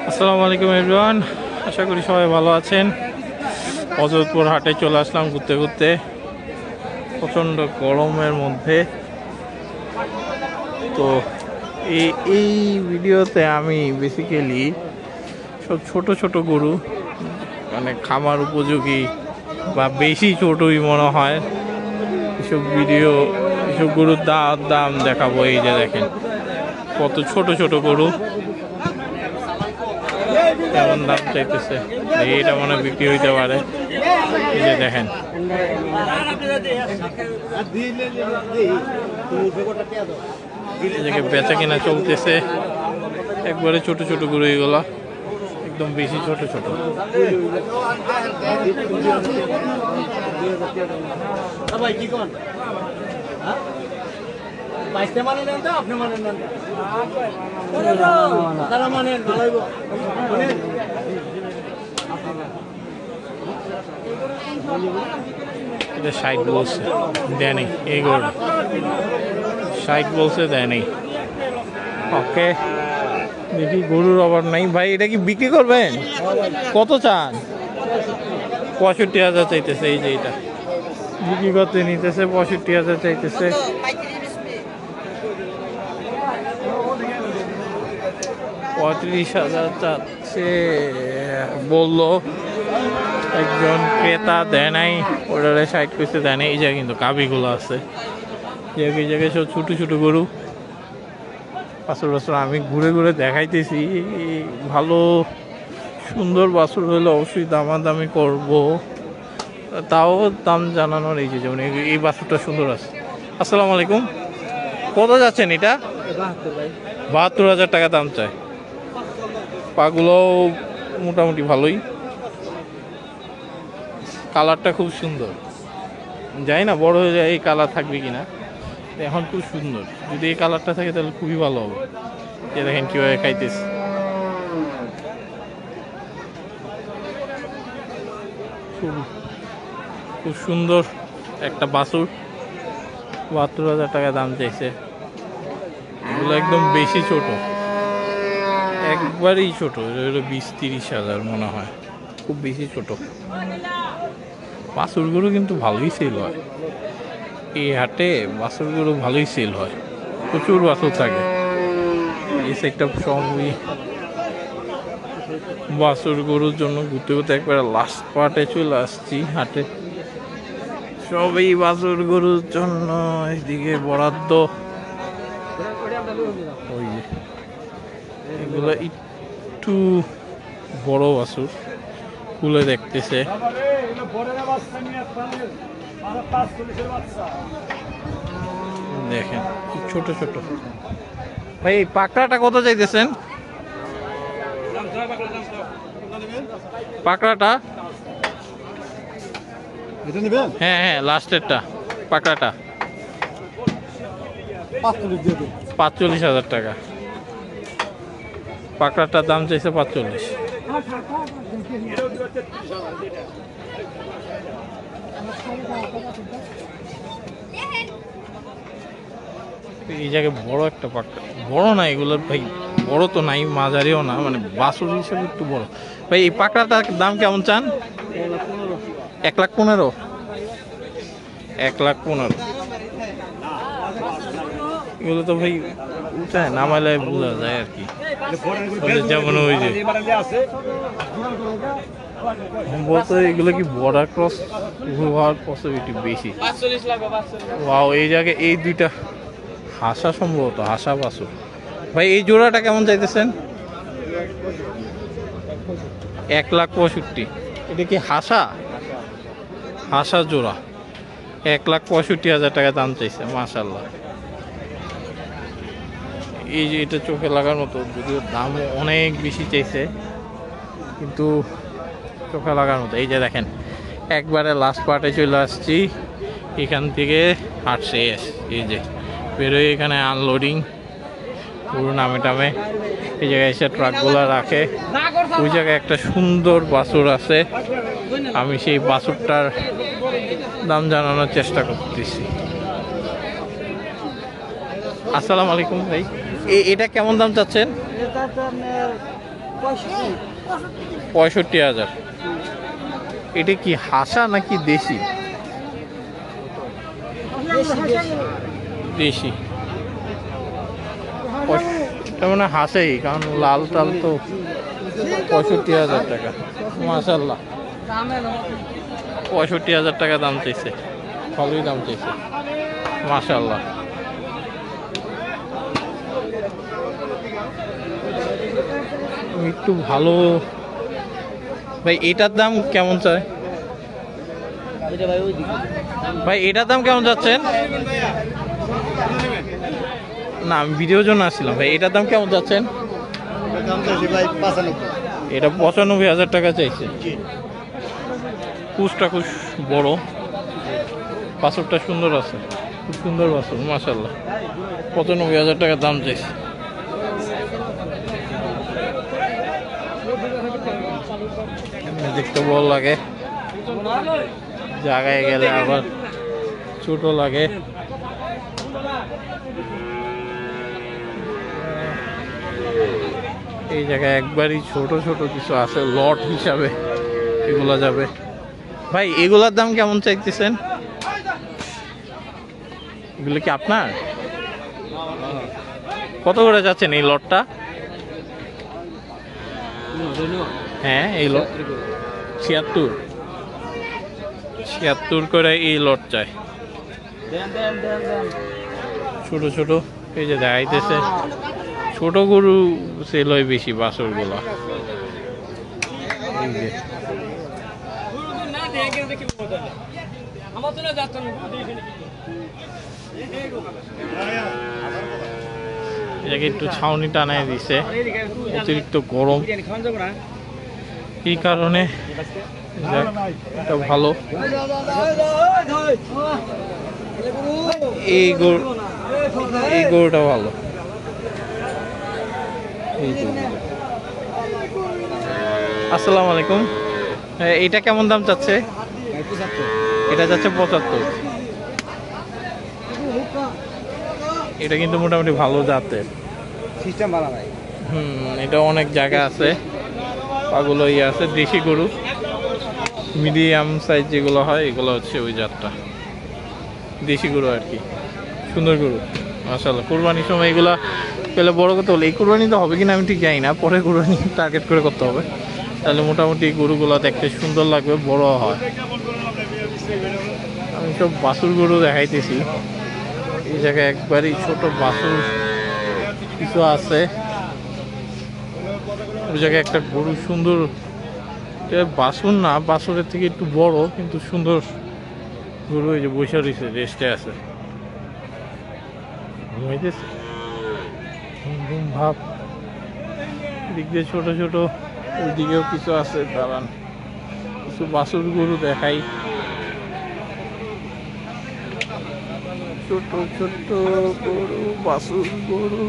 আসসালামু আলাইকুম এভরিওয়ান, আশা করি সবাই ভালো আছেন। অযোধপুর হাটে চলে আসলাম ঘুরতে ঘুরতে প্রচণ্ড গরমের মধ্যে। তো এই ভিডিওতে আমি বেসিক্যালি সব ছোট ছোট গরু, মানে খামার উপযোগী বা বেশি ছোটই মনে হয়, এসব ভিডিও, এসব গরুর দাম দেখাবো। এই যে দেখেন কত ছোট ছোট গরু, কেমন দাম চাইতেছে। এটা মনে বিক্রি হইতে পারে। এই যে দেখেন বেচা কিনা চলতেছে। একবারে ছোট ছোট গরু, এগুলা একদম বেশি ছোট ছোট। এটা 60 বলছে, দেয়নি। এই গরু 60 বলছে, দেয়নি। ওকে, দেখি গরুর অভাব নাই। ভাই এটা কি বিক্রি করবেন? কত চান? 65,000 চাইতেছে। এই যে এটা বিক্রি করতে নিতেছে, 65,000 চাইতেছে। 35,000 চাচ্ছে বললো একজন ক্রেতা, দেয় নাই। ওটারে 60 কইছে, দেয় নাই। এই জায়গায় কিন্তু গাভীগুলো আছে, এই জায়গায় সব ছোটো ছোটো গরু। বাছুর আমি ঘুরে ঘুরে দেখাইতেছি। ভালো সুন্দর বাছুর হলে অবশ্যই দামাদামি করব, তাও দাম জানানোর। এই যে যেমন এই বাছুরটা সুন্দর আছে। আসসালামু আলাইকুম, কত যাচ্ছেন এটা? 72,000 টাকা দাম চায়। পাগুলো মোটামুটি ভালোই, কালারটা খুব সুন্দর। জানি না বড় হয়ে যায় এই কালার থাকবে কিনা। এখন খুব সুন্দর, যদি এই কালারটা থাকে তাহলে খুবই ভালো হবে। যে দেখেন কিভাবে খাইতেছে। খুব সুন্দর একটা বাছুর, 72,000 টাকা দাম চাইছে। এগুলো একদম বেশি ছোট, একবারেই ছোট। এটা 20-30,000 মনে হয়, খুব বেশি ছোট। বাছুর গরু কিন্তু ভালোই সেল হয় এই হাটে। বাছুর গরু ভালোই সেল হয়, প্রচুর বাছুর থাকে। এই সাইডটা সবই বাছুর গরুর জন্য। ঘুরতে ঘুরতে একবারে লাস্ট পার্টে চলে আসছি হাটে। সবই বাছুর গরুর জন্য এদিকে বরাদ্দ। ওই যে এগুলো একটু বড় বাছুর, খুলে দেখতেছে। দেখেন খুব ছোট ছোট। ভাই এই পাকড়াটা কত চাইতেছেন? পাকড়াটা? হ্যাঁ হ্যাঁ, লাস্টেরটা পাকড়াটা 45,000 টাকা। পাকড়াটার দাম চাইছে 45। এই জায়গায় বড় একটা পাকড়া, বড় না এগুলোর ভাই, বড় তো নাই, মাঝারিও না, মানে বাছুর হিসেবে একটু বড়। ভাই এই পাকড়াটার দাম কেমন চান? 1,15,000। 1,15,000 এগুলো তো ভাই উঠায় নামাইলে বোঝা যায় আর কি। যেমন ওই যে সম্ভবত এগুলো কি বর্ডার ক্রস হওয়ার পসিবিলিটি বেশি। ওয়াও, এই জায়গায় এই দুইটা হাসা, সম্ভবত হাসা বাছুর। ভাই এই জোড়াটা কেমন চাইতেছেন? 1,65,000। এটা কি হাসা? হাসা জোড়া 1,65,000 টাকা দাম চাইছে। মাশাআল্লাহ, এই যে এটা চোখে লাগার মতো, যদিও দাম অনেক বেশি চাইছে, কিন্তু চোখে লাগার মতো। এই যে দেখেন একবারে লাস্ট পার্টে চলে আসছি। এখান থেকে হাট শেষ। এই যে বেরোয়, এখানে আনলোডিং পুরো নামে টামে। এই জায়গায় এসে ট্রাকগুলো রাখে। ওই জায়গায় একটা সুন্দর বাছুর আছে, আমি সেই বাছুরটার দাম জানানোর চেষ্টা করতেছি। আসসালামু আলাইকুম ভাই, এটা কেমন দাম চাচ্ছেন? এটা তো আপনার 65,000। এটা কি হাসা নাকি দেশি? দেশি। এটা মানে হাসেই, কারণ লাল টাল তো। 65,000 টাকা, মাশাল্লাহ। 65,000 টাকা দাম চাইছে, ভালোই দাম চাইছে, মাশাল্লাহ। একটু ভালো ভাই, এটার দাম কেমন চাই ভাই? এটার দাম কেমন যাচ্ছেন? না, আমি ভিডিওর জন্য আসছিলাম ভাই। এটার দাম কেমন যাচ্ছেন? এটা 95,000 টাকা চাইছে। কুচটা খুব বড়, বাছুরটা সুন্দর আছে, খুব সুন্দর বাছুর, মাশাল্লাহ। 95,000 টাকা দাম চাইছে। দেখতে বড় লাগে, জায়গায় গেলে আবার ছোট লাগে। এই জায়গায় একবারই ছোট ছোট কিছু আছে, লট হিসাবে এগুলা যাবে। ভাই এগুলার দাম কেমন চাইতেছেন? এগুলো কি আপনার? কত করে যাচ্ছেন এই লটটা? হ্যাঁ, এই লট 76 করে এই লট চাই। ছোট ছোট এই যে দেখাইতেছে, ছোট গরু সেল হয় বেশি, বাছুর গুলা। এই যে এটাকে একটু ছাউনি টানায় দিছে, অতিরিক্ত গরম এই কারণে। এটা ভালো, এই গরুটা ভালো। আসসালামু আলাইকুম। এটা কেমন দাম চাচ্ছে? এটা যাচ্ছে 75। এটা কিন্তু মোটামুটি ভালো জাতের। এটা অনেক জায়গা আছে, পাগুলো ইয়ে আছে। দেশি গরু, মিডিয়াম সাইজ যেগুলো হয় এগুলো হচ্ছে ওই জাতটা, দেশি গরু আর কি। সুন্দর গরু, মাশাআল্লাহ। কোরবানির সময় এগুলা পেলে বড় করতে হলে, এই কোরবানি তো হবে কিনা আমি ঠিক জানি না, পরে কোরবানি টার্গেট করে করতে হবে। তাহলে মোটামুটি গরুগুলো দেখতে সুন্দর লাগবে, বড় হয়। আমি সব বাছুর গরু দেখাইতেছি। এই জায়গায় একবারই ছোট বাছুর কিছু আছে। ওই জায়গায় একটা গরু সুন্দর, বাছুর না, বাছুরের থেকে একটু বড় কিন্তু সুন্দর গরু। এই যে বসে রয়েছে, রেস্টে আছে, ঘুমাইতেছে ভাব। দিক দিয়ে ছোট ছোট, ওইদিকেও কিছু আছে, দাঁড়ান কিছু বাছুর গরু দেখাই। ছোট ছোট গরু, বাছুর গরু।